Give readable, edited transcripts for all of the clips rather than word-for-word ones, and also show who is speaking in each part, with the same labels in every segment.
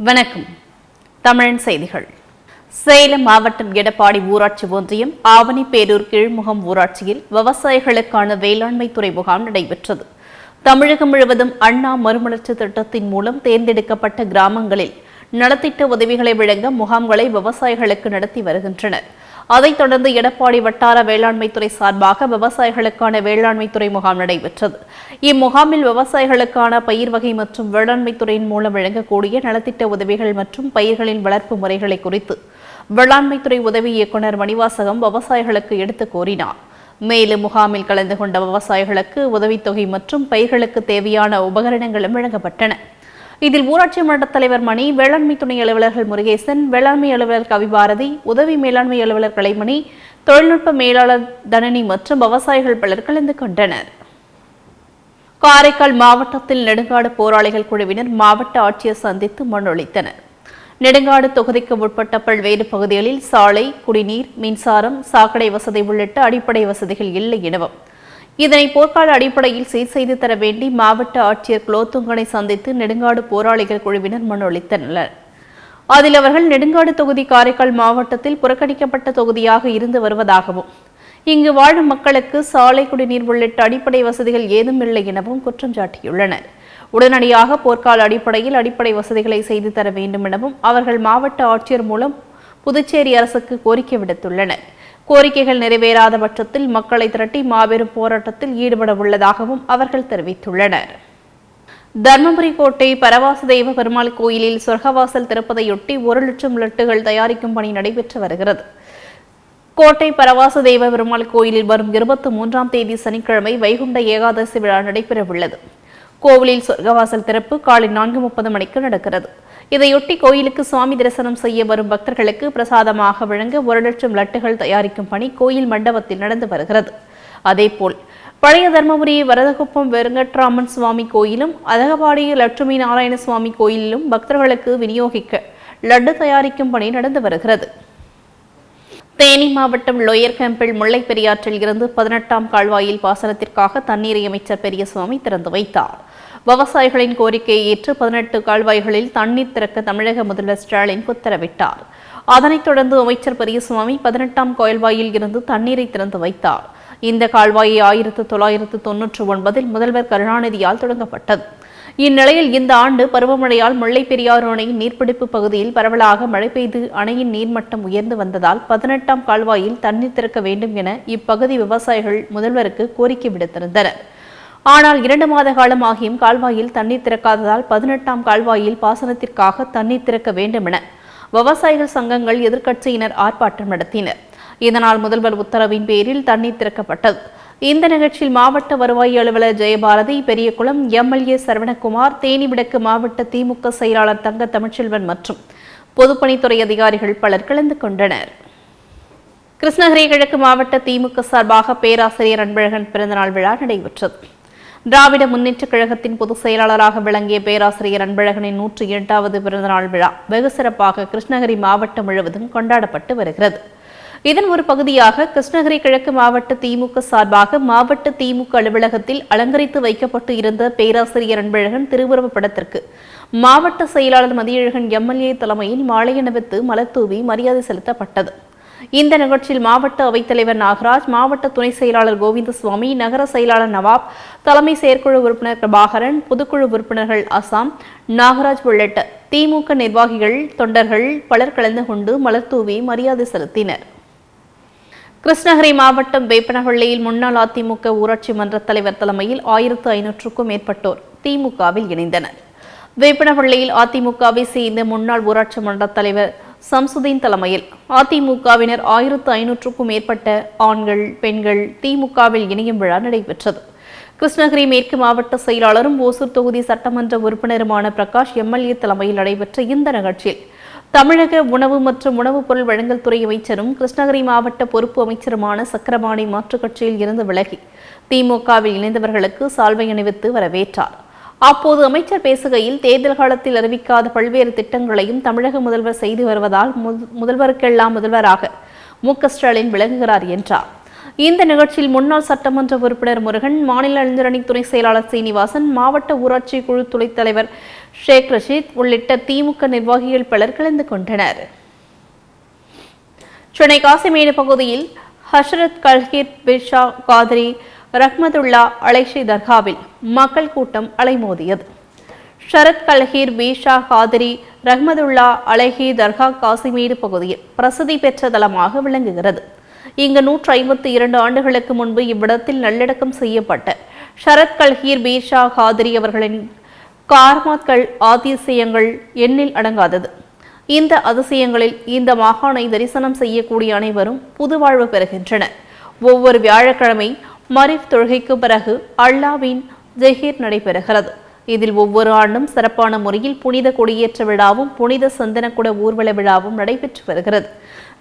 Speaker 1: வணக்கம். தமிழன் செய்திகள். சேலம் மாவட்டம் எடப்பாடி ஊராட்சி ஒன்றியம் ஆவணிப்பேரூர் கீழ்முகம் ஊராட்சியில் விவசாயிகளுக்கான வேளாண்மை துறை முகாம் நடைபெற்றது. தமிழகம் முழுவதும் அண்ணா மறுமலர்ச்சி திட்டத்தின் மூலம் தேர்ந்தெடுக்கப்பட்ட கிராமங்களில் நலத்திட்ட உதவிகளை வழங்க முகாம்களை விவசாயிகளுக்கு நடத்தி வருகின்றனர். அதைத் தொடர்ந்து எடப்பாடி வட்டார வேளாண்மைத்துறை சார்பாக விவசாயிகளுக்கான வேளாண்மைத்துறை முகாம் நடைபெற்றது. இம்முகாமில் விவசாயிகளுக்கான பயிர் வகை மற்றும் வேளாண்மைத்துறையின் மூலம் வழங்கக்கூடிய நலத்திட்ட உதவிகள் மற்றும் பயிர்களின் வளர்ப்பு முறைகளை குறித்து வேளாண்மைத்துறை உதவி இயக்குநர் மணிவாசகம் விவசாயிகளுக்கு எடுத்துக் கூறினார். மேலும் முகாமில் கலந்து கொண்ட விவசாயிகளுக்கு உதவித்தொகை மற்றும் பயிர்களுக்கு தேவையான உபகரணங்களும் வழங்கப்பட்டன. இதில் ஊராட்சி மன்ற தலைவர் மணி, வேளாண்மை துணை அலுவலர்கள் முருகேசன், வேளாண்மை அலுவலர் கவிபாரதி, உதவி மேலாண்மை அலுவலர் கலைமணி, தொழில்நுட்ப மேலாளர் தனனி மற்றும் விவசாயிகள் பலர் கலந்து கொண்டனர். காரைக்கால் மாவட்டத்தில் நெடுங்காடு போராளிகள் குழுவினர் மாவட்ட ஆட்சியர் சந்தித்து மனு அளித்தனர். நெடுங்காடு தொகுதிக்கு உட்பட்ட பல்வேறு பகுதிகளில் சாலை, குடிநீர், மின்சாரம், சாக்கடை வசதி உள்ளிட்ட அடிப்படை வசதிகள் இல்லை எனவும் இதனை போர்க்கால அடிப்படையில் சீர் செய்து தர வேண்டி மாவட்ட ஆட்சியர் குலோத்துங்கனை சந்தித்து நெடுங்காடு போராளிகள் குழுவினர் மனு அளித்தனர். அதில் அவர்கள் நெடுங்காடு தொகுதி காரைக்கால் மாவட்டத்தில் புறக்கணிக்கப்பட்ட தொகுதியாக இருந்து வருவதாகவும் இங்கு வாழும் மக்களுக்கு சாலை, குடிநீர் உள்ளிட்ட அடிப்படை வசதிகள் ஏதும் இல்லை எனவும் குற்றம் சாட்டியுள்ளனர். உடனடியாக போர்க்கால அடிப்படையில் அடிப்படை வசதிகளை செய்து தர வேண்டும் எனவும் அவர்கள் மாவட்ட ஆட்சியர் மூலம் புதுச்சேரி அரசுக்கு கோரிக்கை விடுத்துள்ளனர். கோரிக்கைகள் நிறைவேறாத பட்சத்தில் மக்களை திரட்டி மாபெரும் போராட்டத்தில் ஈடுபட உள்ளதாகவும் அவர்கள் தெரிவித்துள்ளனர். தர்மபுரி கோட்டை பரவாசுதேவ பெருமாள் கோயிலில் சொர்க்கவாசல் திறப்பதையொட்டி 1,00,000 லட்டுகள் தயாரிக்கும் பணி நடைபெற்று வருகிறது. கோட்டை பரவாசுதேவ பெருமாள் கோயிலில் வரும் 23ஆம் தேதி சனிக்கிழமை வைகுண்ட ஏகாதசி விழா நடைபெறவுள்ளது. கோவிலில் சொர்க்கவாசல் திறப்பு காலை 4:30 மணிக்கு நடக்கிறது. இதையொட்டி கோயிலுக்கு சுவாமி தரிசனம் செய்ய வரும் பக்தர்களுக்கு பிரசாதமாக வழங்க 1,00,000 லட்டுகள் தயாரிக்கும் பணி கோயில் மண்டபத்தில் நடந்து வருகிறது. அதேபோல் பழைய தர்மபுரி வரதகுப்பம் வெங்கட்ராமன் சுவாமி கோயிலும் அதகபாடி லட்சுமி நாராயண சுவாமி கோயிலிலும் பக்தர்களுக்கு விநியோகிக்க லட்டு தயாரிக்கும் பணி நடந்து வருகிறது. தேனி மாவட்டம் லோயர் கேம்பில் முல்லை பெரியாற்றில் இருந்து 18ஆம் கால்வாயில் பாசனத்திற்காக தண்ணீரை அமைச்சர் பெரியசுவாமி திறந்து வைத்தார். விவசாயிகளின் கோரிக்கையை ஏற்று 18 கால்வாய்களில் தண்ணீர் திறக்க தமிழக முதல்வர் ஸ்டாலின் உத்தரவிட்டார். அதனைத் தொடர்ந்து அமைச்சர் பெரியசுவாமி 18ஆம் கால்வாயில் இருந்து தண்ணீரை திறந்து வைத்தார். இந்த கால்வாயை 1999 முதல்வர் கருணாநிதியால் தொடங்கப்பட்டது. இந்நிலையில் இந்த ஆண்டு பருவமழையால் முல்லை பெரியாறு அணையின் நீர்பிடிப்பு பகுதியில் பரவலாக மழை பெய்து அணையின் நீர்மட்டம் உயர்ந்து வந்ததால் 18ஆம் கால்வாயில் தண்ணீர் திறக்க வேண்டும் என இப்பகுதி விவசாயிகள் முதல்வருக்கு கோரிக்கை விடுத்திருந்தனர். ஆனால் 2 மாத காலம் ஆகியும் கால்வாயில் தண்ணீர் திறக்காததால் 18ஆம் கால்வாயில் பாசனத்திற்காக தண்ணீர் திறக்க வேண்டும் என விவசாயிகள் சங்கங்கள், எதிர்க்கட்சியினர் ஆர்ப்பாட்டம் நடத்தினர். இதனால் முதல்வர் உத்தரவின் பேரில் தண்ணீர் திறக்கப்பட்டது. இந்த நிகழ்ச்சியில் மாவட்ட வருவாய் அலுவலர் ஜெயபாரதி, பெரியகுளம் எம்எல்ஏ சரவணகுமார், தேனி விடக்கு மாவட்ட திமுக செயலாளர் தங்க தமிழ்ச்செல்வன் மற்றும் பொதுப்பணித்துறை அதிகாரிகள் பலர் கலந்து கொண்டனர். கிருஷ்ணகிரி கிழக்கு மாவட்ட திமுக சார்பாக பேராசிரியர் அன்பழகன் பிறந்தநாள் விழா நடைபெற்றது. திராவிட முன்னேற்றக் கழகத்தின் பொதுச் செயலாளராக விளங்கிய பேராசிரியர் அன்பழகனின் 108வது பிறந்தநாள் விழா வெகு சிறப்பாக கிருஷ்ணகிரி மாவட்டம் முழுவதும் கொண்டாடப்பட்டு வருகிறது. இதன் ஒரு பகுதியாக கிருஷ்ணகிரி கிழக்கு மாவட்ட திமுக சார்பாக மாவட்ட திமுக அலுவலகத்தில் அலங்கரித்து வைக்கப்பட்டு இருந்த பேராசிரியர் அன்பழகன் திருவுருவப் படத்திற்கு மாவட்ட செயலாளர் மதியழகன் எம்எல்ஏ தலைமையில் மாலை அணிவித்து மலர்தூவி மரியாதை செலுத்தப்பட்டது. இந்த நிகழ்ச்சியில் மாவட்ட அவைத்தலைவர் நாகராஜ், மாவட்ட துணை செயலாளர் கோவிந்தசுவாமி, நகர செயலாளர் நவாப், தலைமை செயற்குழு உறுப்பினர் பிரபாகரன், பொதுக்குழு உறுப்பினர்கள் அசாம், நாகராஜ் உள்ளிட்ட திமுக நிர்வாகிகள், தொண்டர்கள் பலர் கலந்து கொண்டு மலர்தூவி மரியாதை செலுத்தினர். கிருஷ்ணகிரி மாவட்டம் வேப்பனஹள்ளியில் முன்னாள் அதிமுக ஊராட்சி மன்ற தலைவர் தலைமையில் 1500க்கும் மேற்பட்டோர் திமுகவில் இணைந்தனர். வேப்பனஹள்ளியில் அதிமுகவை சேர்ந்த முன்னாள் ஊராட்சி மன்ற தலைவர் சம்சுதீன் தலைமையில் அதிமுகவினர் 1500க்கும் மேற்பட்ட ஆண்கள், பெண்கள் திமுகவில் இணையும் விழா நடைபெற்றது. கிருஷ்ணகிரி மேற்கு மாவட்ட செயலாளரும் ஓசூர் தொகுதி சட்டமன்ற உறுப்பினருமான பிரகாஷ் எம்எல்ஏ தலைமையில் நடைபெற்ற இந்த நிகழ்ச்சியில் தமிழக உணவு மற்றும் உணவுப் பொருள் வழங்கல் துறை அமைச்சரும் கிருஷ்ணகிரி மாவட்ட பொறுப்பு அமைச்சருமான சக்கரபாணி மாற்றுக் கட்சியில் இருந்து விலகி திமுகவில் இணைந்தவர்களுக்கு சால்வை அணிவித்து வரவேற்றார். அப்போது அமைச்சர் பேசுகையில், தேர்தல் காலத்தில் அறிவிக்காத பல்வேறு திட்டங்களையும் தமிழக முதல்வர் செய்து வருவதால் முதல்வருக்கெல்லாம் முதல்வராக மு.க.ஸ்டாலின் விளங்குகிறார் என்றார். இந்த நிகழ்ச்சியில் முன்னாள் சட்டமன்ற உறுப்பினர் முருகன், மாநில இளைஞரணி துணை செயலாளர் சீனிவாசன், மாவட்ட ஊராட்சி குழு துணைத் தலைவர் ஷேக் ரஷீத் உள்ளிட்ட திமுக நிர்வாகிகள் பலர் கலந்து கொண்டனர். சென்னை காசிமேடு பகுதியில் ஹஷ்ரத் கல்கீர் பிர்ஷா காதிரி ரஹ்மதுல்லா அலைஷி தர்காவில் மக்கள் கூட்டம் அலைமோதியது. ஷரத் கல்கீர் பீஷா காதிரி ரஹ்மதுல்லா அலைஹி தர்கா காசிமேடு பகுதியில் பிரசித்தி பெற்ற தலமாக விளங்குகிறது. இங்கு 152 ஆண்டுகளுக்கு முன்பு இவ்விடத்தில் நல்லடக்கம் செய்யப்பட்ட ஷரத் கல்கீர் பீஷா காதிரி அவர்களின் கார்மாத்கள் அதிசயங்கள் எண்ணில் அடங்காதது. இந்த அதிசயங்களில் இந்த மாகாணை தரிசனம் செய்யக்கூடிய அனைவரும் புதுவாழ்வு பெறுகின்றனர். ஒவ்வொரு வியாழக்கிழமை மரிஃப் தொழுகைக்கு பிறகு அல்லாவின் ஜஹீர் நடைபெறுகிறது. இதில் ஒவ்வொரு ஆண்டும் சிறப்பான முறையில் புனித கொடியேற்ற விழாவும் புனித சந்தனக்குட ஊர்வல விழாவும் நடைபெற்று வருகிறது.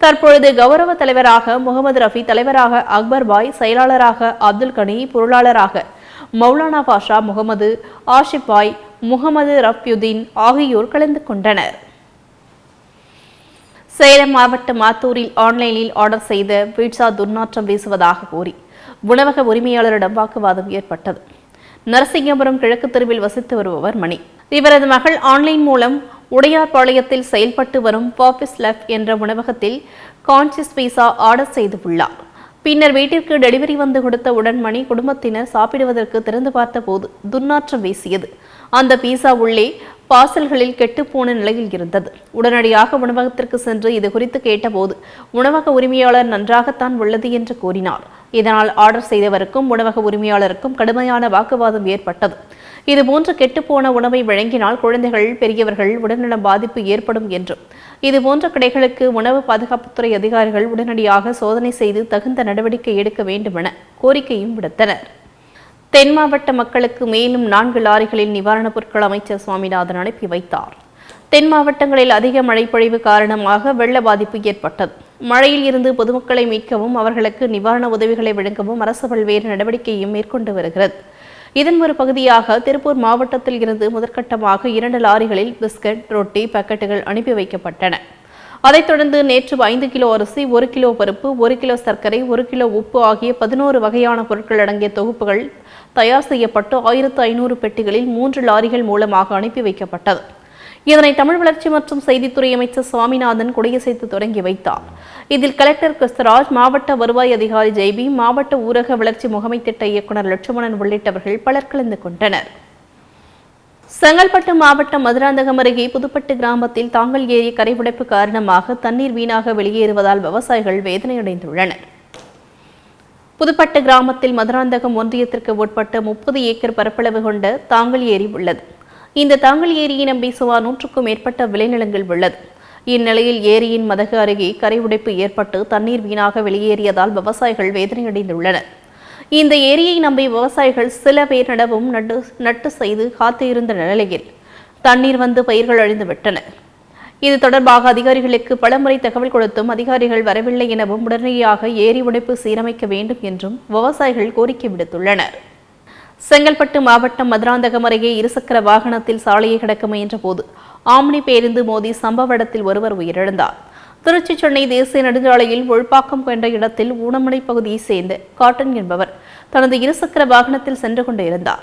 Speaker 1: தற்பொழுது கௌரவ தலைவராக முகமது ரஃபி, தலைவராக அக்பர் பாய், செயலாளராக அப்துல் கனி, பொருளாளராக மௌலானா பாஷா முகமது, ஆஷிப் பாய், முகமது ரஃப்யுதீன் ஆகியோர் கலந்து கொண்டனர். சேலம் மாவட்டம் மாத்தூரில் ஆன்லைனில் ஆர்டர் செய்த பீட்சா துர்நாற்றம் வீசுவதாக கூறி உணவக உரிமையாளரிடம் வாக்குவாதம் ஏற்பட்டது. நரசிங்கபுரம் கிழக்கு தெருவில் வசித்து வருபவர் மணி. இவரது மகள் ஆன்லைன் மூலம் உடையார்பாளையத்தில் செயல்பட்டு வரும் பாபிஸ் லெஃப் என்ற உணவகத்தில் கான்சியஸ் பீஸா ஆர்டர் செய்துள்ளார். பின்னர் வீட்டிற்கு டெலிவரி வந்து கொடுத்தவுடன் மணி குடும்பத்தினர் சாப்பிடுவதற்கு திறந்து பார்த்தபோது துர்நாற்றம் வீசியது. அந்த பீஸா உள்ளே பார்சல்களில் கெட்டுப்போன நிலையில் இருந்தது. உடனடியாக உணவகத்திற்கு சென்று இது குறித்து கேட்டபோது உணவக உரிமையாளர் நன்றாகத்தான் உள்ளது என்று கூறினார். இதனால் ஆர்டர் செய்தவருக்கும் உணவக உரிமையாளருக்கும் கடுமையான வாக்குவாதம் ஏற்பட்டது. இதுபோன்று கெட்டுப்போன உணவை வழங்கினால் குழந்தைகள், பெரியவர்கள் உடல்நலம் பாதிப்பு ஏற்படும் என்றும் இதுபோன்ற கடைகளுக்கு உணவு பாதுகாப்புத்துறை அதிகாரிகள் உடனடியாக சோதனை செய்து தகுந்த நடவடிக்கை எடுக்க வேண்டும் என கோரிக்கையும் விடுத்தனர். தென் மாவட்ட மக்களுக்கு மேலும் 4 லாரிகளில் நிவாரணப் பொருட்கள் அமைச்சர் சுவாமிநாதன் அனுப்பி வைத்தார். தென் மாவட்டங்களில் அதிக மழைப்பொழிவு காரணமாக வெள்ள பாதிப்பு ஏற்பட்டது. மழையில் இருந்து பொதுமக்களை மீட்கவும் அவர்களுக்கு நிவாரண உதவிகளை வழங்கவும் அரசு பல்வேறு நடவடிக்கையும் மேற்கொண்டு வருகிறது. இதன் ஒரு பகுதியாக திருப்பூர் மாவட்டத்தில் இருந்து முதற்கட்டமாக 2 லாரிகளில் பிஸ்கட், ரொட்டி பாக்கெட்டுகள் அனுப்பி வைக்கப்பட்டன. அதைத் தொடர்ந்து நேற்று 5 கிலோ அரிசி, 1 கிலோ பருப்பு, 1 கிலோ சர்க்கரை, 1 கிலோ உப்பு ஆகிய 11 வகையான பொருட்கள் அடங்கிய தொகுப்புகள் தயார் செய்யப்பட்டு 1500 பெட்டிகளில் 3 லாரிகள் மூலமாக அனுப்பி வைக்கப்பட்டது. இதனை தமிழ் வளர்ச்சி மற்றும் செய்தித்துறை அமைச்சர் சுவாமிநாதன் கொடியசைத்து தொடங்கி வைத்தார். இதில் கலெக்டர் கிறிஸ்தராஜ், மாவட்ட வருவாய் அதிகாரி ஜெய்பி, மாவட்ட ஊரக வளர்ச்சி முகமை திட்ட இயக்குநர் லட்சுமணன் உள்ளிட்டவர்கள் பலர் கலந்து கொண்டனர். செங்கல்பட்டு மாவட்டம் மதுராந்தகம் அருகே புதுப்பட்டு கிராமத்தில் தாங்கல் ஏரி கரைபுடைப்பு காரணமாக தண்ணீர் வீணாக வெளியேறுவதால் விவசாயிகள் வேதனையடைந்துள்ளனர். புதுப்பட்டு கிராமத்தில் மதுராந்தகம் ஒன்றியத்திற்கு உட்பட்ட 30 ஏக்கர் பரப்பளவு கொண்ட தாங்கல் ஏரி உள்ளது. இந்த தாங்கல் ஏரியை நம்பி சுமார் 100க்கும் மேற்பட்ட விளைநிலங்கள் உள்ளது. இந்நிலையில் ஏரியின் மதகு அருகே கரை உடைப்பு ஏற்பட்டு தண்ணீர் வீணாக வெளியேறியதால் விவசாயிகள் வேதனையடைந்துள்ளனர். இந்த ஏரியை நம்பி விவசாயிகள் சில பேர் நடவும் நட்டு செய்து காத்து இருந்த நிலையில் தண்ணீர் வந்து பயிர்கள் அழிந்துவிட்டன. இது தொடர்பாக அதிகாரிகளுக்கு பலமுறை தகவல் கொடுத்தும் அதிகாரிகள் வரவில்லை எனவும் உடனடியாக ஏரி உடைப்பு சீரமைக்க வேண்டும் என்றும் விவசாயிகள் கோரிக்கை விடுத்துள்ளனர். செங்கல்பட்டு மாவட்டம் மதுராந்தகம் அருகே இருசக்கர வாகனத்தில் சாலையை கடக்க முயன்ற போது ஆம்னி பேருந்து மோதி சம்பவ இடத்தில் ஒருவர் உயிரிழந்தார். திருச்சி சென்னை தேசிய நெடுஞ்சாலையில் உள்பாக்கம் என்ற இடத்தில் ஊனமலை பகுதியைச் சேர்ந்த காட்டன் என்பவர் தனது இருசக்கர வாகனத்தில் சென்று கொண்டு இருந்தார்.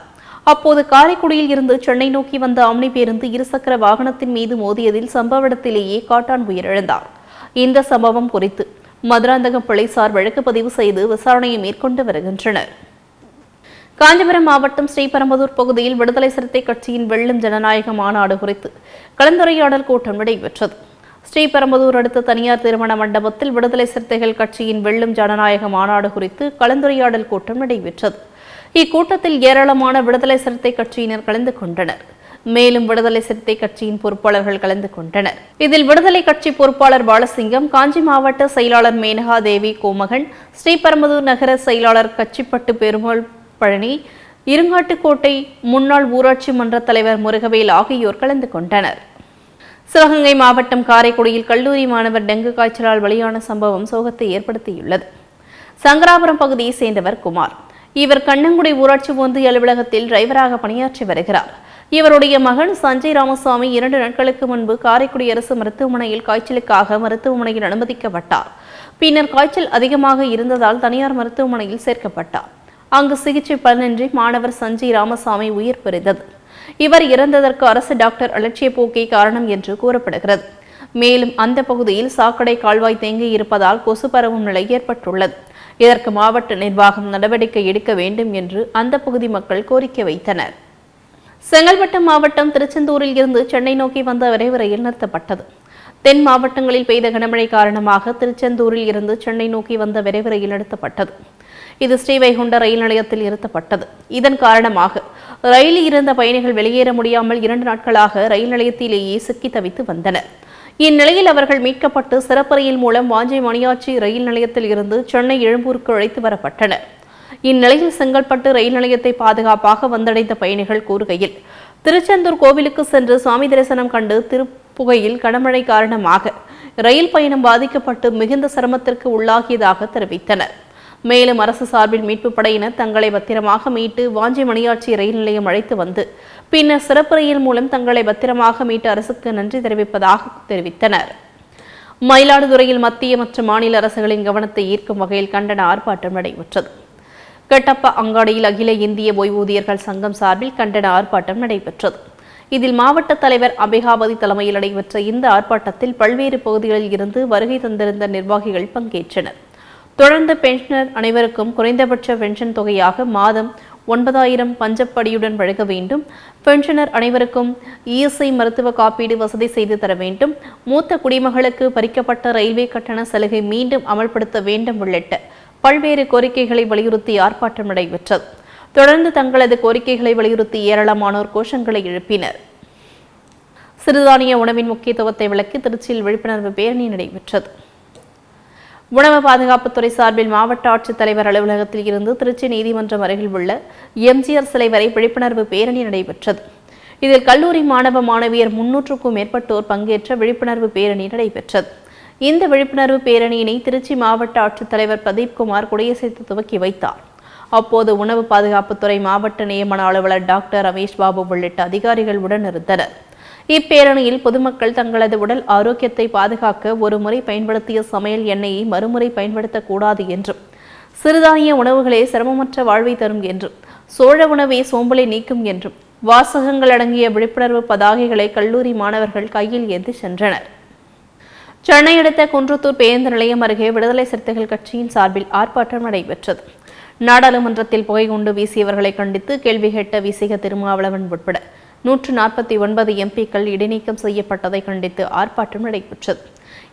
Speaker 1: அப்போது காரைக்குடியில் இருந்து சென்னை நோக்கி வந்த ஆம்னி பேருந்து இருசக்கர வாகனத்தின் மீது மோதியதில் சம்பவ இடத்திலேயே காட்டான் உயிரிழந்தார். இந்த சம்பவம் குறித்து மதுராந்தகம் போலீசார் வழக்கு பதிவு செய்து விசாரணையை மேற்கொண்டு வருகின்றனர். காஞ்சிபுரம் மாவட்டம் ஸ்ரீபெரும்புதூர் பகுதியில் விடுதலை சிறுத்தை கட்சியின் வெல்லும் ஜனநாயக மாநாடு குறித்து கலந்துரையாடல் கூட்டம் நடைபெற்றது. ஸ்ரீபெரும்புதூர் அடுத்த தனியார் திருமண மண்டபத்தில் விடுதலை சிறுத்தைகள் கட்சியின் வெல்லும் ஜனநாயக மாநாடு குறித்து கலந்துரையாடல் கூட்டம் நடைபெற்றது. இக்கூட்டத்தில் ஏராளமான விடுதலை சிறுத்தை கட்சியினர் கலந்து கொண்டனர். மேலும் விடுதலை சிறுத்தை கட்சியின் பொறுப்பாளர்கள் கலந்து கொண்டனர். இதில் விடுதலை கட்சி பொறுப்பாளர் பாலசிங்கம், காஞ்சி மாவட்ட செயலாளர் மேனகா தேவி கோமகன், ஸ்ரீபெரும்புதூர் நகர செயலாளர் கச்சிப்பட்டு பெருமாள் பழனி, இருங்காட்டுக்கோட்டை முன்னாள் ஊராட்சி மன்ற தலைவர் முருகவேல் ஆகியோர் கலந்து கொண்டனர். சிவகங்கை மாவட்டம் காரைக்குடியில் கல்லூரி மாணவர் டெங்கு காய்ச்சலால் பலியான சம்பவம் சோகத்தை ஏற்படுத்தியுள்ளது. சங்கராபுரம் பகுதியை சேர்ந்தவர் குமார். இவர் கண்ணங்குடி ஊராட்சி ஒன்றிய அலுவலகத்தில் டிரைவராக பணியாற்றி வருகிறார். இவருடைய மகன் சஞ்சய் ராமசாமி 2 நாட்களுக்கு முன்பு காரைக்குடி அரசு மருத்துவமனையில் காய்ச்சலுக்காக மருத்துவமனையில் அனுமதிக்கப்பட்டார். பின்னர் காய்ச்சல் அதிகமாக இருந்ததால் தனியார் மருத்துவமனையில் சேர்க்கப்பட்டார். அங்கு சிகிச்சை பலனின்றி மாணவர் சஞ்சய் ராமசாமி உயிர் பிரிந்தது. இவர் இறந்ததற்கு அரசு டாக்டர் அலட்சிய போக்கே காரணம் என்று கூறப்படுகிறது. மேலும் அந்த பகுதியில் சாக்கடை கால்வாய் தேங்கி இருப்பதால் கொசு பரவும் நிலை ஏற்பட்டுள்ளது. இதற்கு மாவட்ட நிர்வாகம் நடவடிக்கை எடுக்க வேண்டும் என்று அந்த பகுதி மக்கள் கோரிக்கை வைத்தனர். செங்கல்பட்டு மாவட்டம் திருச்செந்தூரில் இருந்து சென்னை நோக்கி வந்த விரைவு ரயில் நிறுத்தப்பட்டது. தென் மாவட்டங்களில் பெய்த கனமழை காரணமாக திருச்செந்தூரில் இருந்து சென்னை நோக்கி வந்த விரைவு ரயில் நிறுத்தப்பட்டது. இது ஸ்ரீவைகுண்ட ரயில் நிலையத்தில் நிறுத்தப்பட்டது. இதன் காரணமாக ரயிலில் இருந்த பயணிகள் வெளியேற முடியாமல் 2 நாட்களாக ரயில் நிலையத்திலேயே சிக்கி தவித்து வந்தனர். இந்நிலையில் அவர்கள் மீட்கப்பட்டு சிறப்பு ரயில் மூலம் வாஞ்சை மணியாச்சி ரயில் நிலையத்தில் இருந்து சென்னை எழும்பூருக்கு அழைத்து வரப்பட்டனர். இந்நிலையில் செங்கல்பட்டு ரயில் நிலையத்தை பாதுகாப்பாக வந்தடைந்த பயணிகள் கூறுகையில், திருச்செந்தூர் கோவிலுக்கு சென்று சுவாமி தரிசனம் கண்டு திருப்புகையில் கனமழை காரணமாக ரயில் பயணம் பாதிக்கப்பட்டு மிகுந்த சிரமத்திற்கு உள்ளாகியதாக தெரிவித்தனர். மேலும் அரசு சார்பில் மீட்பு படையினர் தங்களை பத்திரமாக மீட்டு வாஞ்சி மணியாச்சி ரயில் நிலையம் அழைத்து வந்து பின்னர் சிறப்பு ரயில் மூலம் தங்களை பத்திரமாக மீட்டு அரசுக்கு நன்றி தெரிவிப்பதாக தெரிவித்தனர். மயிலாடுதுறையில் மத்திய மற்றும் மாநில அரசுகளின் கவனத்தை ஈர்க்கும் வகையில் கண்டன ஆர்ப்பாட்டம் நடைபெற்றது. கட்டப்ப அங்காடியில் அகில இந்திய ஓய்வூதியர்கள் சங்கம் சார்பில் கண்டன ஆர்ப்பாட்டம் நடைபெற்றது. இதில் மாவட்ட தலைவர் அபிகாபதி தலைமையில் நடைபெற்ற இந்த ஆர்ப்பாட்டத்தில் பல்வேறு பகுதிகளில் இருந்து வருகை தந்திருந்த நிர்வாகிகள் பங்கேற்றனர். தொடர்ந்து பென்ஷனர் அனைவருக்கும் குறைந்தபட்ச பென்ஷன் தொகையாக மாதம் 9,000 பஞ்சப்படியுடன் வழங்க வேண்டும். பென்ஷனர் அனைவருக்கும் இஎஸ்ஐ மருத்துவ காப்பீடு வசதி செய்து தர வேண்டும். மூத்த குடிமகளுக்கு பறிக்கப்பட்ட ரயில்வே கட்டண சலுகை மீண்டும் அமல்படுத்த வேண்டும் உள்ளிட்ட பல்வேறு கோரிக்கைகளை வலியுறுத்தி ஆர்ப்பாட்டம் நடைபெற்றது. தொடர்ந்து தங்களது கோரிக்கைகளை வலியுறுத்தி ஏராளமானோர் கோஷங்களை எழுப்பினர். சிறுதானிய உணவின் முக்கியத்துவத்தை விளக்கி திருச்சியில் விழிப்புணர்வு பேரணி நடைபெற்றது. உணவு பாதுகாப்புத்துறை சார்பில் மாவட்ட ஆட்சித்தலைவர் அலுவலகத்தில் இருந்து திருச்சி நீதிமன்றம் அருகில் உள்ள எம்ஜிஆர் சிலை வரை விழிப்புணர்வு பேரணி நடைபெற்றது. இதில் கல்லூரி மாணவ மாணவியர் 300க்கும் மேற்பட்டோர் பங்கேற்ற விழிப்புணர்வு பேரணி நடைபெற்றது. இந்த விழிப்புணர்வு பேரணியினை திருச்சி மாவட்ட ஆட்சித்தலைவர் பிரதீப்குமார் கொடியசைத்து துவக்கி வைத்தார். அப்போது உணவு பாதுகாப்புத்துறை மாவட்ட நியமன அலுவலர் டாக்டர் ரமேஷ் பாபு உள்ளிட்ட அதிகாரிகள் உடனிருந்தனர். இப்பேரணியில் பொதுமக்கள் தங்களது உடல் ஆரோக்கியத்தை பாதுகாக்க ஒரு முறை பயன்படுத்திய சமையல் எண்ணெயை மறுமுறை பயன்படுத்தக்கூடாது என்றும், சிறுதானிய உணவுகளே சிரமமற்ற வாழ்வை தரும் என்றும், சோழ உணவே சோம்பலை நீக்கும் என்றும் வாசகங்கள் அடங்கிய விழிப்புணர்வு பதாகைகளை கல்லூரி மாணவர்கள் கையில் ஏந்தி சென்றனர். சென்னை அடுத்த குன்றத்தூர் பேருந்து நிலையம் அருகே விடுதலை சிறுத்தைகள் கட்சியின் சார்பில் ஆர்ப்பாட்டம் நடைபெற்றது. நாடாளுமன்றத்தில் புகை குண்டு வீசியவர்களை கண்டித்து கேள்வி கேட்ட விசிக திருமாவளவன் உட்பட 149 எம்பிக்கள் இடைநீக்கம் செய்யப்பட்டதை கண்டித்து ஆர்ப்பாட்டம் நடைபெற்றது.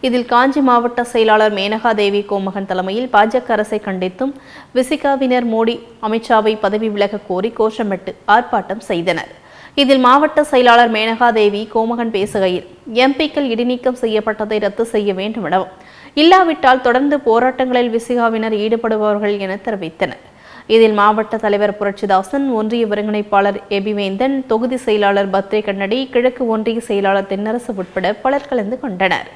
Speaker 1: இதில் காஞ்சி மாவட்ட செயலாளர் மேனகாதேவி கோமகன் தலைமையில் பாஜக அரசை கண்டித்தும் விசிகாவினர் மோடி அமித்ஷாவை பதவி விலக கோரி கோஷமிட்டு ஆர்ப்பாட்டம் செய்தனர். இதில் மாவட்ட செயலாளர் மேனகாதேவி கோமகன் பேசுகையில், எம்பிக்கள் இடைநீக்கம் செய்யப்பட்டதை ரத்து செய்ய வேண்டும் எனவும், இல்லாவிட்டால் தொடர்ந்து போராட்டங்களில் விசிகாவினர் ஈடுபடுவார்கள் என தெரிவித்தனர். இதில் மாவட்ட தலைவர் புரட்சிதாசன், ஒன்றிய ஒருங்கிணைப்பாளர் எபிவேந்தன், தொகுதி செயலாளர் பத்ரே கண்ணடி, கிழக்கு ஒன்றிய செயலாளர் தென்னரசு உட்பட பலர் கலந்து கொண்டனர்.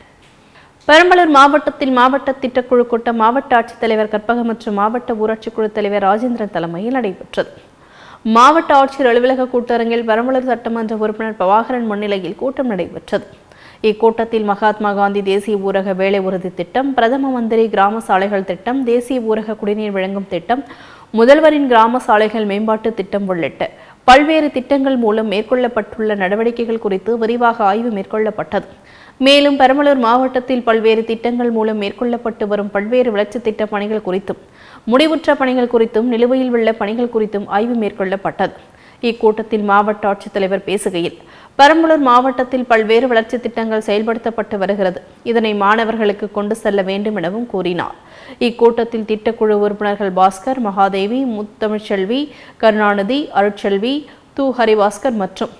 Speaker 1: பெரம்பலூர் மாவட்டத்தில் மாவட்ட திட்டக்குழு கூட்டம் மாவட்ட ஆட்சித்தலைவர் கற்பகம் மற்றும் மாவட்ட ஊராட்சி குழு தலைவர் ராஜேந்திரன் தலைமையில் நடைபெற்றது. மாவட்ட ஆட்சியர் அலுவலக கூட்டரங்கில் பெரம்பலூர் சட்டமன்ற உறுப்பினர் பிரபாகரன் முன்னிலையில் கூட்டம் நடைபெற்றது. இக்கூட்டத்தில் மகாத்மா காந்தி தேசிய ஊரக வேலை உறுதி திட்டம், பிரதம மந்திரி கிராம சாலைகள் திட்டம், தேசிய ஊரக குடிநீர் வழங்கும் திட்டம், முதல்வரின் கிராம சாலைகள் மேம்பாட்டு திட்டம் உள்ளிட்ட பல்வேறு திட்டங்கள் மூலம் மேற்கொள்ளப்பட்டுள்ள நடவடிக்கைகள் குறித்து விரிவாக ஆய்வு மேற்கொள்ளப்பட்டது. மேலும் பெரம்பலூர் மாவட்டத்தில் பல்வேறு திட்டங்கள் மூலம் மேற்கொள்ளப்பட்டு வரும் பல்வேறு வளர்ச்சி திட்ட பணிகள் குறித்தும், முடிவுற்ற பணிகள் குறித்தும், நிலுவையில் உள்ள பணிகள் குறித்தும் ஆய்வு மேற்கொள்ளப்பட்டது. இக்கூட்டத்தில் மாவட்ட ஆட்சித்தலைவர் பேசுகையில், பெரம்பலூர் மாவட்டத்தில் பல்வேறு வளர்ச்சி திட்டங்கள் செயல்படுத்தப்பட்டு வருகிறது. இதனை மாணவர்களுக்கு கொண்டு செல்ல வேண்டும் எனவும் கூறினார். இக்கூட்டத்தில் திட்டக்குழு உறுப்பினர்கள் பாஸ்கர், மகாதேவி, முத்தமிழ்ச்செல்வி, கருணாநிதி, அருட்செல்வி, து ஹரிபாஸ்கர் மற்றும்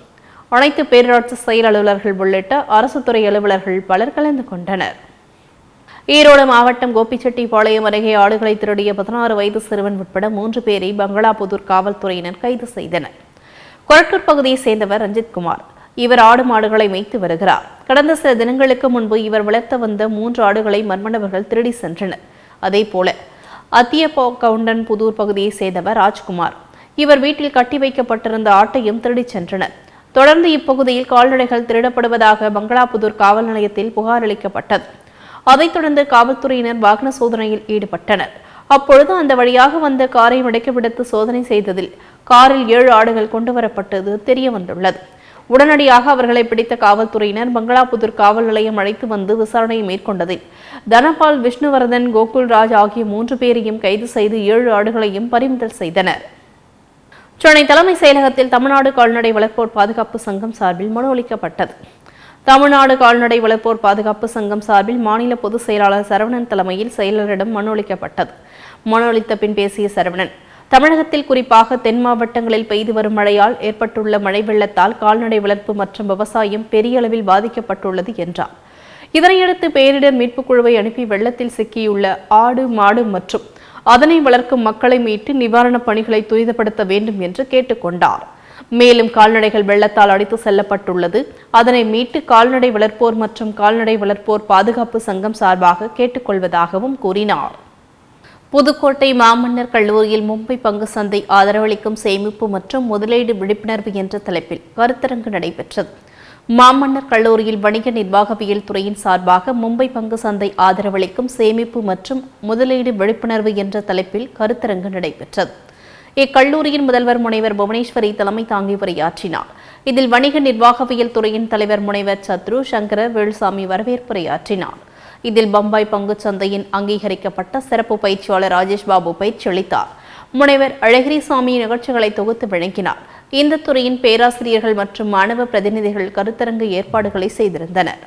Speaker 1: அனைத்து பேரூராட்சி செயல் அலுவலர்கள் உள்ளிட்ட அரசு துறை அலுவலர்கள் பலர் கலந்து கொண்டனர். ஈரோடு மாவட்டம் கோபிச்செட்டிப்பாளையம் அருகே ஆடுகளை திருடிய 16 வயது சிறுவன் உட்பட 3 பேரை பங்களாபுதூர் காவல்துறையினர் கைது செய்தனர். கொரட்டூர் பகுதியை சேர்ந்தவர் ரஞ்சித்குமார். இவர் ஆடு மாடுகளை மேய்த்து வருகிறார். கடந்த சில தினங்களுக்கு முன்பு இவர் வளர்த்து வந்த 3 ஆடுகளை மர்மநபர்கள் திருடி சென்றனர். அதேபோல அத்தியப்பகவுண்டன் புதூர் பகுதியை சேர்ந்தவர் ராஜ்குமார். இவர் வீட்டில் கட்டி வைக்கப்பட்டிருந்த ஆட்டையும் திருடி சென்றனர். தொடர்ந்து இப்பகுதியில் கால்நடைகள் திருடப்படுவதாக பங்களாபுதூர் காவல் நிலையத்தில் புகார் அளிக்கப்பட்டது. அதைத் தொடர்ந்து காவல்துறையினர் வாகன சோதனையில் ஈடுபட்டனர். அப்பொழுது அந்த வழியாக வந்த காரை முடக்கி விடுத்து சோதனை செய்ததில் காரில் 7 ஆடுகள் கொண்டுவரப்பட்டது தெரியவந்துள்ளது. உடனடியாக அவர்களை பிடித்த காவல்துறையினர் பங்களாபுதூர் காவல் நிலையம் அழைத்து வந்து விசாரணை மேற்கொண்டதில் தனபால், விஷ்ணுவர்தன், கோகுல்ராஜ் ஆகிய 3 பேரையும் கைது செய்து 7 ஆடுகளையும் பறிமுதல் செய்தனர். சென்னை தலைமை செயலகத்தில் தமிழ்நாடு கால்நடை வளர்ப்போர் பாதுகாப்பு சங்கம் சார்பில் மனு அளிக்கப்பட்டது. தமிழ்நாடு கால்நடை வளர்ப்போர் பாதுகாப்பு சங்கம் சார்பில் மாநில பொதுச் செயலாளர் சரவணன் தலைமையில் செயலரிடம் மனு அளிக்கப்பட்டது. மனு அளித்த பின் பேசிய சரவணன், தமிழகத்தில் குறிப்பாக தென் மாவட்டங்களில் பெய்து வரும் மழையால் ஏற்பட்டுள்ள மழை வெள்ளத்தால் கால்நடை வளர்ப்பு மற்றும் விவசாயம் பெரிய அளவில் பாதிக்கப்பட்டுள்ளது என்றார். இதனையடுத்து பேரிடர் மீட்புக் குழுவை அனுப்பி வெள்ளத்தில் சிக்கியுள்ள ஆடு, மாடு மற்றும் அதனை வளர்க்கும் மக்களை மீட்டு நிவாரணப் பணிகளை துரிதப்படுத்த வேண்டும் என்று கேட்டுக்கொண்டார். மேலும் கால்நடைகள் வெள்ளத்தால் அடித்து செல்லப்பட்டுள்ளது, அதனை மீட்டு கால்நடை வளர்ப்போர் மற்றும் கால்நடை வளர்ப்போர் பாதுகாப்பு சங்கம் சார்பாக கேட்டுக்கொள்வதாகவும் கூறினார். புதுக்கோட்டை மாமன்னர் கல்லூரியில் மும்பை பங்கு சந்தை ஆதரவளிக்கும் சேமிப்பு மற்றும் முதலீடு விழிப்புணர்வு என்ற தலைப்பில் கருத்தரங்கு நடைபெற்றது. மாமன்னர் கல்லூரியில் வணிக நிர்வாகவியல் துறையின் சார்பாக மும்பை பங்கு சந்தை ஆதரவளிக்கும் சேமிப்பு மற்றும் முதலீடு விழிப்புணர்வு என்ற தலைப்பில் கருத்தரங்கு நடைபெற்றது. இக்கல்லூரியின் முதல்வர் முனைவர் புவனேஸ்வரி தலைமை தாங்கி உரையாற்றினார். இதில் வணிக நிர்வாகவியல் துறையின் தலைவர் முனைவர் சத்ரு சங்கர வேல்சாமி வரவேற்புரையாற்றினார். இதில் பம்பாய் பங்குச் சந்தையின் அங்கீகரிக்கப்பட்ட சிறப்பு பயிற்சியாளர் ராஜேஷ் பாபு பயிற்சி அளித்தார். முனைவர் அழகிரிசாமி நிகழ்ச்சிகளை தொகுத்து வழங்கினார். இந்த துறையின் பேராசிரியர்கள் மற்றும் மாணவ பிரதிநிதிகள் கருத்தரங்கு ஏற்பாடுகளை செய்திருந்தனர்.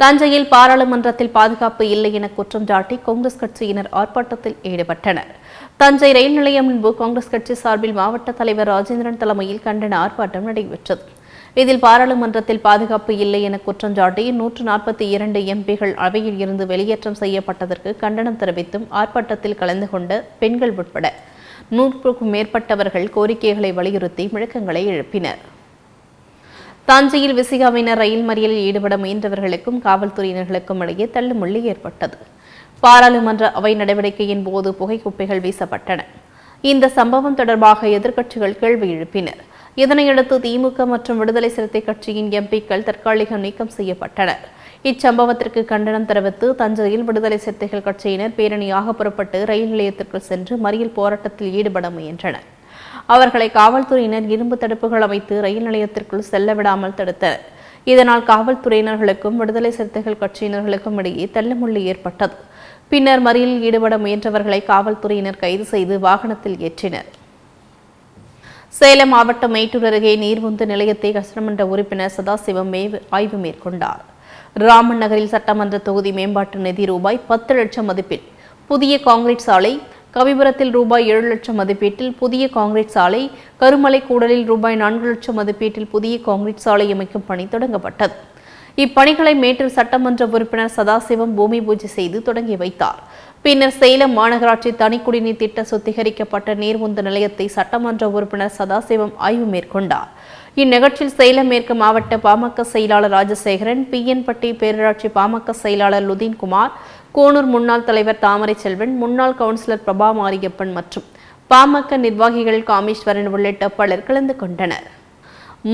Speaker 1: தஞ்சையில் பாராளுமன்றத்தில் பாதுகாப்பு இல்லை என குற்றம் சாட்டி காங்கிரஸ் கட்சியினர் ஆர்ப்பாட்டத்தில் ஈடுபட்டனர். தஞ்சை ரயில் நிலையம் முன்பு காங்கிரஸ் கட்சி சார்பில் மாவட்ட தலைவர் ராஜேந்திரன் தலைமையில் கண்டன ஆர்ப்பாட்டம் நடைபெற்றது. இதில் பாராளுமன்றத்தில் பாதுகாப்பு இல்லை என குற்றம் சாட்டி 142 எம்பிகள் அவையில் இருந்து வெளியேற்றம் செய்யப்பட்டதற்கு கண்டனம் தெரிவித்தும் ஆர்ப்பாட்டத்தில் கலந்து கொண்ட பெண்கள் உட்பட 100க்கும் மேற்பட்டவர்கள் கோரிக்கைகளை வலியுறுத்தி முழக்கங்களை எழுப்பினர். தஞ்சையில் விசிகாவினர் ரயில் மறியலில் ஈடுபட முயன்றவர்களுக்கும் காவல்துறையினர்களுக்கும் இடையே தள்ளுமுள்ளி ஏற்பட்டது. பாராளுமன்ற அவை நடவடிக்கையின் போது புகைக்குப்பைகள் வீசப்பட்டன. இந்த சம்பவம் தொடர்பாக எதிர்க்கட்சிகள் கேள்வி எழுப்பினர். இதனையடுத்து திமுக மற்றும் விடுதலை சிறுத்தை கட்சியின் எம்பிக்கள் தற்காலிக நீக்கம் செய்யப்பட்டனர். இச்சம்பவத்திற்கு கண்டனம் தெரிவித்து தஞ்சையில் விடுதலை சிறுத்தைகள் கட்சியினர் பேரணியாக புறப்பட்டு ரயில் நிலையத்திற்குள் சென்று மறியல் போராட்டத்தில் ஈடுபட முயன்றனர். அவர்களை காவல்துறையினர் இரும்பு தடுப்புகள் அமைத்து ரயில் நிலையத்திற்குள் செல்ல விடாமல் தடுத்தனர். இதனால் காவல்துறையினர்களுக்கும் விடுதலை சிறுத்தைகள் கட்சியினர்களுக்கும் இடையே தள்ளுமுள்ளி ஏற்பட்டது. பின்னர் மறியலில் ஈடுபட முயன்றவர்களை காவல்துறையினர் கைது செய்து வாகனத்தில் ஏற்றினர். சேலம் மாவட்டம் மேட்டூர் அருகே நீர்வுந்து நிலையத்தை சட்டமன்ற உறுப்பினர் சதாசிவம் ஆய்வு மேற்கொண்டார். ராமன் நகரில் சட்டமன்ற தொகுதி மேம்பாட்டு நிதி ரூபாய் 10 லட்சம் மதிப்பில் புதிய கான்கிரீட் சாலை, கவிபுரத்தில் ரூபாய் 7 லட்சம் மதிப்பீட்டில் புதிய கான்கிரீட் சாலை, கருமலை கூடலில் ரூபாய் 4 லட்சம் மதிப்பீட்டில் புதிய கான்கிரீட் சாலை அமைக்கும் பணி தொடங்கப்பட்டது. இப்பணிகளை மேட்டூர் சட்டமன்ற உறுப்பினர் சதாசிவம் பூமி பூஜை செய்து தொடங்கி வைத்தார். பின்னர் சேலம் மாநகராட்சி தனிக்குடிநீர் திட்ட சுத்திகரிக்கப்பட்ட நீர்வுந்து நிலையத்தை சட்டமன்ற உறுப்பினர் சதாசிவம் ஆய்வு மேற்கொண்டார். இந்நிகழ்ச்சியில் சேலம் மேற்கு மாவட்ட பாமக செயலாளர் ராஜசேகரன், பிஎன்பட்டி பேரூராட்சி பாமக செயலாளர் லுதீன்குமார், கோனூர் முன்னாள் தலைவர் தாமரை செல்வன், முன்னாள் கவுன்சிலர் பிரபா மாரியப்பன் மற்றும் பாமக நிர்வாகிகள் காமேஸ்வரன் உள்ளிட்ட பலர் கலந்து கொண்டனர்.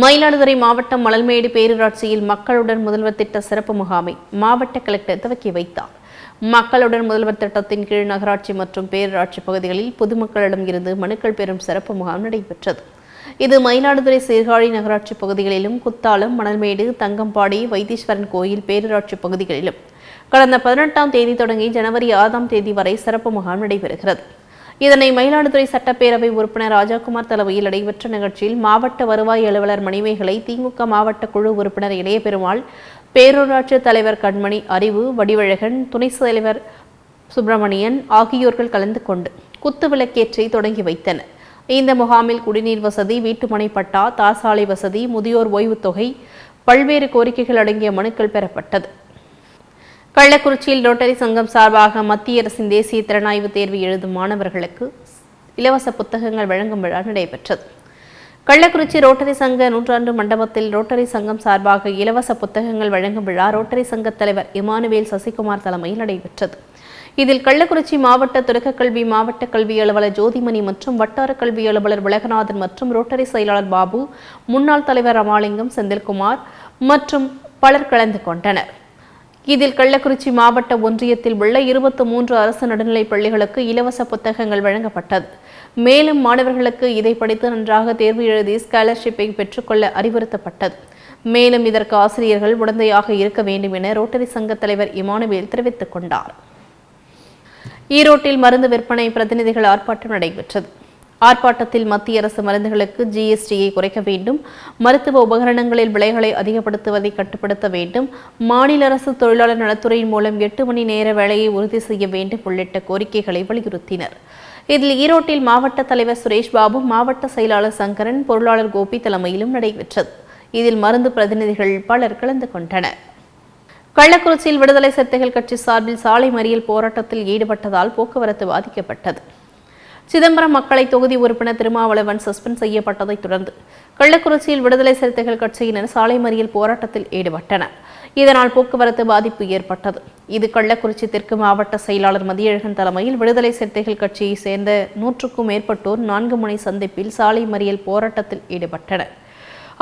Speaker 1: மயிலாடுதுறை மாவட்டம் மலல்மேடு பேரூராட்சியில் மக்களுடன் முதல்வர் திட்ட சிறப்பு முகாமை மாவட்ட கலெக்டர் துவக்கி வைத்தார். மக்களுடன் முதல்வர் திட்டத்தின் கீழ் நகராட்சி மற்றும் பேரூராட்சி பகுதிகளில் பொதுமக்களிடம் இருந்து மனுக்கள் பெறும் சிறப்பு முகாம் நடைபெற்றது. இது மயிலாடுதுறை சீர்காழி நகராட்சி பகுதிகளிலும், குத்தாலம், மணல்மேடு, தங்கம்பாடி, வைத்தீஸ்வரன் கோயில் பேரூராட்சி பகுதிகளிலும் கடந்த 18ஆம் தேதி தொடங்கி ஜனவரி 6ஆம் தேதி வரை சிறப்பு முகாம் நடைபெறுகிறது. இதனை மயிலாடுதுறை சட்டப்பேரவை உறுப்பினர் ராஜாகுமார் தலைமையில் நடைபெற்ற நிகழ்ச்சியில் மாவட்ட வருவாய் அலுவலர் மணிமேகலை, திமுக மாவட்ட குழு உறுப்பினர் இளையபெருமாள், பேரூராட்சி தலைவர் கண்மணி, அறிவு, வடிவழகன், துணை தலைவர் சுப்பிரமணியன் ஆகியோர்கள் கலந்து கொண்டு குத்துவிளக்கேற்றி தொடங்கி வைத்தனர். இந்த முகாமில் குடிநீர் வசதி, வீட்டுமனை பட்டா, தார்சாலை வசதி, முதியோர் ஓய்வுத் தொகை, பல்வேறு கோரிக்கைகள் அடங்கிய மனுக்கள் பெறப்பட்டது. கள்ளக்குறிச்சியில் ரோட்டரி சங்கம் சார்பாக மத்திய அரசின் தேசிய திறனாய்வு தேர்வு எழுதும் மாணவர்களுக்கு இலவச புத்தகங்கள் வழங்கும் விழா நடைபெற்றது. கள்ளக்குறிச்சி ரோட்டரி சங்க 100ஆண்டு மண்டபத்தில் ரோட்டரி சங்கம் சார்பாக இலவச புத்தகங்கள் வழங்கும் விழா ரோட்டரி சங்க தலைவர் இமானுவேல் சசிகுமார் தலைமையில் நடைபெற்றது. இதில் கள்ளக்குறிச்சி மாவட்ட தொடக்கக்கல்வி மாவட்ட கல்வி அலுவலர் ஜோதிமணி மற்றும் வட்டார கல்வி அலுவலர் உலகநாதன் மற்றும் ரோட்டரி செயலாளர் பாபு, முன்னாள் தலைவர் ரமாலிங்கம், செந்தில்குமார் மற்றும் பலர் கலந்து கொண்டனர். இதில் கள்ளக்குறிச்சி மாவட்ட ஒன்றியத்தில் உள்ள 23 அரசு நடுநிலைப் பள்ளிகளுக்கு இலவச புத்தகங்கள் வழங்கப்பட்டது. மேலும் மாணவர்களுக்கு இதை படித்து நன்றாக தேர்வு எழுதி ஸ்காலர்ஷிப்பை பெற்றுக்கொள்ள அறிவுறுத்தப்பட்டது. மேலும் இதற்கு ஆசிரியர்கள் உடந்தையாக இருக்க வேண்டும் என ரோட்டரி சங்க தலைவர் இமானுவேல் தெரிவித்துக் கொண்டார். ஈரோட்டில் மருந்து விற்பனை பிரதிநிதிகள் ஆர்ப்பாட்டம் நடைபெற்றது. ஆர்ப்பாட்டத்தில் மத்திய அரசு மருந்துகளுக்கு GSTயை குறைக்க வேண்டும், மருத்துவ உபகரணங்களில் விலைகளை அதிகப்படுத்துவதை கட்டுப்படுத்த வேண்டும், மாநில அரசு தொழிலாளர் நலத்துறையின் மூலம் 8 மணி நேர வேலையை உறுதி செய்ய வேண்டும் உள்ளிட்ட கோரிக்கைகளை வலியுறுத்தினர். இதில் ஈரோட்டில் மாவட்ட தலைவர் சுரேஷ் பாபு, மாவட்ட செயலாளர் சங்கரன், பொருளாளர் கோபி தலைமையிலும் நடைபெற்றது. இதில் மருந்து பிரதிநிதிகள் பலர் கலந்து கொண்டனர். கள்ளக்குறிச்சியில் விடுதலை சிறுத்தைகள் கட்சி சார்பில் சாலை மறியல் போராட்டத்தில் ஈடுபட்டதால் போக்குவரத்து பாதிக்கப்பட்டது. சிதம்பரம் மக்களை தொகுதி உறுப்பினர் திருமாவளவன் சஸ்பெண்ட் செய்யப்பட்டதை தொடர்ந்து கள்ளக்குறிச்சியில் விடுதலை சிறுத்தைகள் கட்சியினர் சாலை மறியல் போராட்டத்தில் ஈடுபட்டனர். இதனால் போக்குவரத்து பாதிப்பு ஏற்பட்டது. இது கள்ளக்குறிச்சி தெற்கு மாவட்ட செயலாளர் மதியழகன் தலைமையில் விடுதலை சிறுத்தைகள் கட்சியை சேர்ந்த 100க்கும் மேற்பட்டோர் 4 முனை சந்திப்பில் சாலை மறியல் போராட்டத்தில் ஈடுபட்டனர்.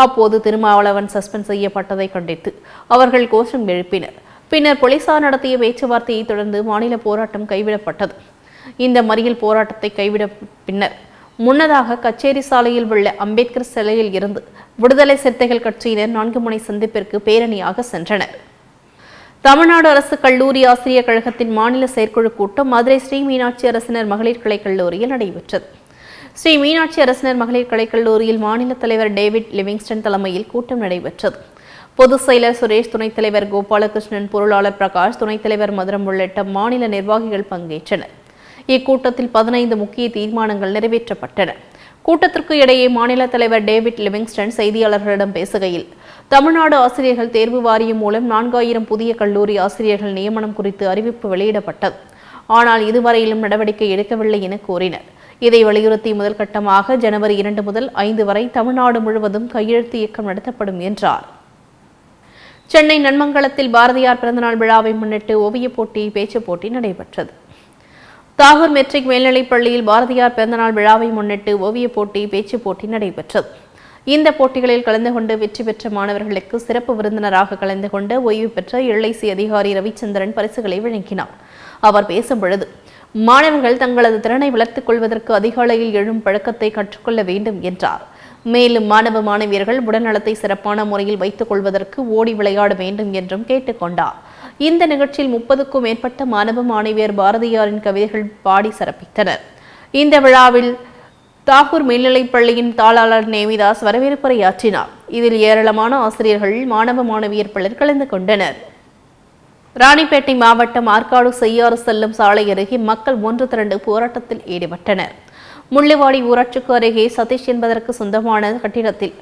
Speaker 1: அப்போது திருமாவளவன் சஸ்பெண்ட் செய்யப்பட்டதை கண்டித்து அவர்கள் கோஷம் எழுப்பினர். பின்னர் போலீசார் நடத்திய பேச்சுவார்த்தையை தொடர்ந்து மாநில போராட்டம் கைவிடப்பட்டது. இந்த மறியல் போராட்டத்தை கைவிட பின்னர் முன்னதாக கச்சேரி சாலையில் உள்ள அம்பேத்கர் சிலையில் இருந்து விடுதலை சிறுத்தைகள் கட்சியினர் 4 முனை சந்திப்பிற்கு பேரணியாக சென்றனர். தமிழ்நாடு அரசு கல்லூரி ஆசிரியர் கழகத்தின் மாநில செயற்குழு கூட்டம் மதுரை ஸ்ரீ மீனாட்சி அரசினர் மகளிர் கலைக்கல்லூரியில் நடைபெற்றது. ஸ்ரீ மீனாட்சி அரசினர் மகளிர் கலைக்கல்லூரியில் மாநில தலைவர் டேவிட் லிவிங்ஸ்டன் தலைமையில் கூட்டம் நடைபெற்றது. பொதுச் செயலர் சுரேஷ், துணைத் தலைவர் கோபாலகிருஷ்ணன், பொருளாளர் பிரகாஷ், துணைத் தலைவர் மதுரம் உள்ளிட்ட மாநில நிர்வாகிகள் பங்கேற்றனர். இக்கூட்டத்தில் 15 முக்கிய தீர்மானங்கள் நிறைவேற்றப்பட்டன. கூட்டத்திற்கு இடையே மாநில தலைவர் டேவிட் லிவிங்ஸ்டன் செய்தியாளர்களிடம் பேசுகையில், தமிழ்நாடு ஆசிரியர்கள் தேர்வு வாரியம் மூலம் 4000 புதிய கல்லூரி ஆசிரியர்கள் நியமனம் குறித்து அறிவிப்பு வெளியிடப்பட்டது. ஆனால் இதுவரையிலும் நடவடிக்கை எடுக்கவில்லை என கூறினர். இதை வலியுறுத்தி முதல் கட்டமாக ஜனவரி 2 முதல் 5 வரை தமிழ்நாடு முழுவதும் கையெழுத்து இயக்கம் நடத்தப்படும் என்றார். சென்னை நன்மங்கலத்தில் பாரதியார் பிறந்தநாள் விழாவை முன்னிட்டு ஓவியப் போட்டி, பேச்சுப் போட்டி நடைபெற்றது. தாகூர் மெட்ரிக் மேல்நிலைப் பள்ளியில் பாரதியார் பிறந்தநாள் விழாவை முன்னிட்டு ஓவியப் போட்டி, பேச்சுப் போட்டி நடைபெற்றது. இந்த போட்டிகளில் கலந்து கொண்டு வெற்றி பெற்ற மாணவர்களுக்கு சிறப்பு விருந்தினராக கலந்து கொண்ட ஓய்வு பெற்ற LIC அதிகாரி ரவிச்சந்திரன் பரிசுகளை வழங்கினார். அவர் பேசும்பொழுது, மாணவர்கள் தங்களது திறனை வளர்த்துக் கொள்வதற்கு அதிகாலையில் எழும் பழக்கத்தை கற்றுக்கொள்ள வேண்டும் என்றார். மேலும் மாணவ மாணவியர்கள் உடல்நலத்தை சிறப்பான முறையில் வைத்துக் கொள்வதற்கு ஓடி விளையாட வேண்டும் என்றும் கேட்டுக்கொண்டார். இந்த நிகழ்ச்சியில் 30க்கும் மேற்பட்ட மாணவ மாணவியர் பாரதியாரின் கவிதைகள் பாடி சிறப்பித்தனர். இந்த விழாவில் தாகூர் மேல்நிலைப் பள்ளியின் தாளாளர் நேமிதாஸ் வரவேற்புரையாற்றினார். இதில் ஏராளமான ஆசிரியர்கள், மாணவ மாணவியர் பலர் கலந்து கொண்டனர். ராணிப்பேட்டை மாவட்டம் ஆற்காடு செய்யாறு செல்லும் சாலை அருகே மக்கள் ஒன்று திரண்டு போராட்டத்தில் ஈடுபட்டனர். முள்ளிவாடி ஊராட்சிக்கு அருகே சதீஷ் என்பதற்கு சொந்தமான கட்டிடத்தில்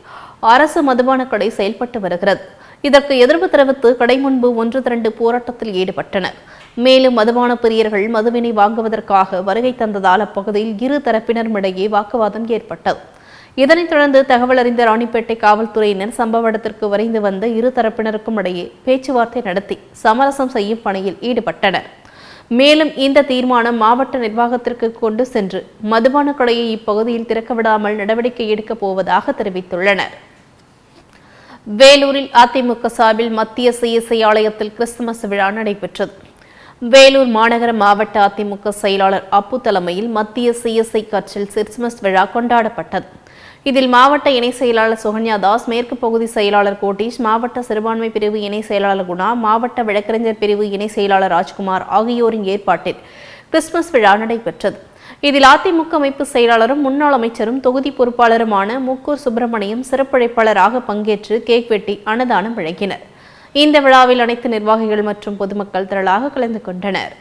Speaker 1: அரசு மதுபான கடை செயல்பட்டு வருகிறது. இதற்கு எதிர்ப்பு தெரிவித்து கடை முன்பு ஒன்று திரண்டு போராட்டத்தில் ஈடுபட்டனர். மேலும் மதுபான பிரியர்கள் மதுவினை வாங்குவதற்காக வருகை தந்ததால் அப்பகுதியில் இரு தரப்பினரும் இடையே வாக்குவாதம் ஏற்பட்டது. இதனைத் தொடர்ந்து தகவல் அறிந்த ராணிப்பேட்டை காவல்துறையினர் சம்பவ இடத்திற்கு விரைந்து வந்த இரு தரப்பினருக்கும் இடையே பேச்சுவார்த்தை நடத்தி சமரசம் செய்யும் பணியில் ஈடுபட்டனர். மேலும் இந்த தீர்மானம் மாவட்ட நிர்வாகத்திற்கு கொண்டு சென்று மதுபான கடையை இப்பகுதியில் திறக்கவிடாமல் நடவடிக்கை எடுக்கப் போவதாக தெரிவித்துள்ளனர். வேலூரில் அதிமுக சார்பில் மத்திய CSI ஆலயத்தில் கிறிஸ்துமஸ் விழா நடைபெற்றது. வேலூர் மாநகர மாவட்ட அதிமுக செயலாளர் அப்பு தலைமையில் மத்திய CSI சர்ச்சில் கிறிஸ்துமஸ் விழா கொண்டாடப்பட்டது. இதில் மாவட்ட இணை செயலாளர் சுகன்யா தாஸ், மேற்கு பகுதி செயலாளர் கோட்டீஷ், மாவட்ட சிறுபான்மை பிரிவு இணை செயலாளர் குணா, மாவட்ட வழக்கறிஞர் பிரிவு இணை செயலாளர் ராஜ்குமார் ஆகியோரின் ஏற்பாட்டில் கிறிஸ்துமஸ் விழா நடைபெற்றது. இதில் அதிமுக அமைப்பு செயலாளரும் முன்னாள் அமைச்சரும் தொகுதி பொறுப்பாளருமான முக்கூர் சுப்பிரமணியம் சிறப்பழைப்பாளராக பங்கேற்று கேக் வெட்டி அன்னதானம் வழங்கினர். இந்த விழாவில் அனைத்து நிர்வாகிகள் மற்றும் பொதுமக்கள் திரளாக கலந்து கொண்டனர்.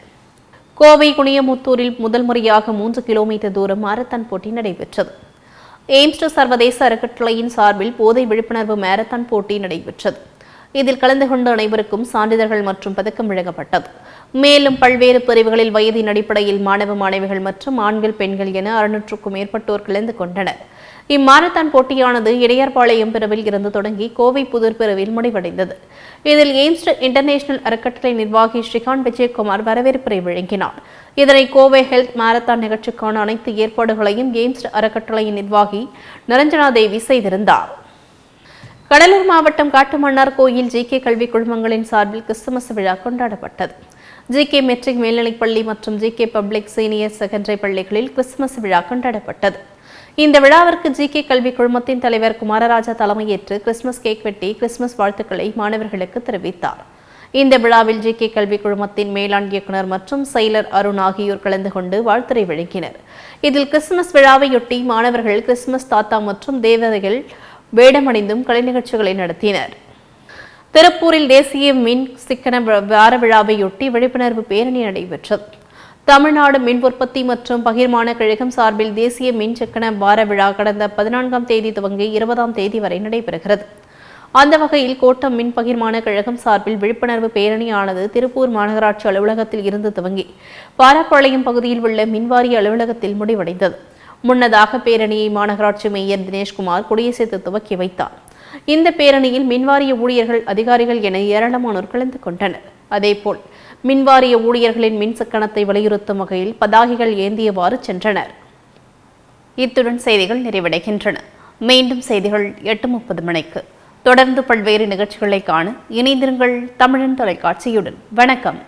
Speaker 1: கோவை குனியமுத்தூரில் முதல் முறையாக 3 கிலோமீட்டர் தூரம் மாரத்தான் போட்டி நடைபெற்றது. எய்ம்ஸ் சர்வதேச அறக்கட்டளையின் சார்பில் போதை விழிப்புணர்வு மாரத்தான் போட்டி நடைபெற்றது. இதில் கலந்து கொண்ட அனைவருக்கும் சான்றிதழ்கள் மற்றும் பதக்கம் வழங்கப்பட்டது. மேலும் பல்வேறு பிரிவுகளில் வயதின் அடிப்படையில் மாணவ மாணவிகள் மற்றும் ஆண்கள், பெண்கள் என 600க்கும் மேற்பட்டோர் கலந்து கொண்டனர். இம்மாரத்தான் போட்டியானது இடையார்பாளையம் பிரிவில் இருந்து தொடங்கி கோவை புதூர் பிரிவில் முடிவடைந்தது. இதில் எய்ம்ஸ் இன்டர்நேஷனல் அறக்கட்டளை நிர்வாகி ஸ்ரீகாந்த் விஜயகுமார் வரவேற்புரை வழங்கினார். இதனை கோவை ஹெல்த் மாரத்தான் நிகழ்ச்சிக்கான அனைத்து ஏற்பாடுகளையும் எய்ம்ஸ் அறக்கட்டளையின் நிர்வாகி நிரஞ்சனா தேவி செய்திருந்தார். கடலூர் மாவட்டம் காட்டுமன்னார் கோயில் ஜி.கே. கல்வி குழுமங்களின் சார்பில் கிறிஸ்துமஸ் விழா கொண்டாடப்பட்டது. ஜி.கே. மெட்ரிக் மேல்நிலைப்பள்ளி மற்றும் ஜி.கே. பப்ளிக் சீனியர் செகண்டரி பள்ளிகளில் கிறிஸ்துமஸ் விழா கொண்டாடப்பட்டது. இந்த விழாவிற்கு ஜி.கே. கல்வி குழுமத்தின் தலைவர் குமாரராஜா தலைமையேற்று கிறிஸ்துமஸ் கேக் வெட்டி கிறிஸ்துமஸ் வாழ்த்துக்களை மாணவர்களுக்கு தெரிவித்தார். இந்த விழாவில் ஜி.கே. கல்வி குழுமத்தின் மேலாண் இயக்குநர் மற்றும் செயலர் அருண் ஆகியோர் கலந்து கொண்டு வாழ்த்துரை வழங்கினர். இதில் கிறிஸ்துமஸ் விழாவையொட்டி மாணவர்கள் கிறிஸ்துமஸ் தாத்தா மற்றும் தேவதைகள் வேடமணிந்தும் கலை நிகழ்ச்சிகளை நடத்தினர். திருப்பூரில் தேசிய மின் சிக்கன வார விழாவையொட்டி விழிப்புணர்வு பேரணி நடைபெற்றது. தமிழ்நாடு மின் உற்பத்தி மற்றும் பகிர்மான கழகம் சார்பில் தேசிய மின் சிக்கன வார விழா கடந்த 14ஆம் தேதி துவங்கி 20ஆம் தேதி வரை நடைபெறுகிறது. அந்த வகையில் கோட்டம் மின் பகிர்மான கழகம் சார்பில் விழிப்புணர்வு பேரணியானது திருப்பூர் மாநகராட்சி அலுவலகத்தில் இருந்து துவங்கி பாராப்பாளையம் பகுதியில் உள்ள மின்வாரிய அலுவலகத்தில் முடிவடைந்தது. முன்னதாக பேரணியை மாநகராட்சி மேயர் தினேஷ்குமார் கொடியசைத்து துவக்கி வைத்தார். இந்த பேரணியில் மின்வாரிய ஊழியர்கள், அதிகாரிகள் என ஏராளமானோர் கலந்து கொண்டனர். அதேபோல் மின்வாரிய ஊழியர்களின் மின் சிக்கனத்தை வலியுறுத்தும் வகையில் பதாகைகள் ஏந்தியவாறு சென்றனர். இத்துடன் செய்திகள் நிறைவடைகின்றன. மீண்டும் செய்திகள் 8:30 மணிக்கு. தொடர்ந்து பல்வேறு நிகழ்ச்சிகளை காண இணைந்திருங்கள் தமிழன் தொலைக்காட்சியுடன். வணக்கம்.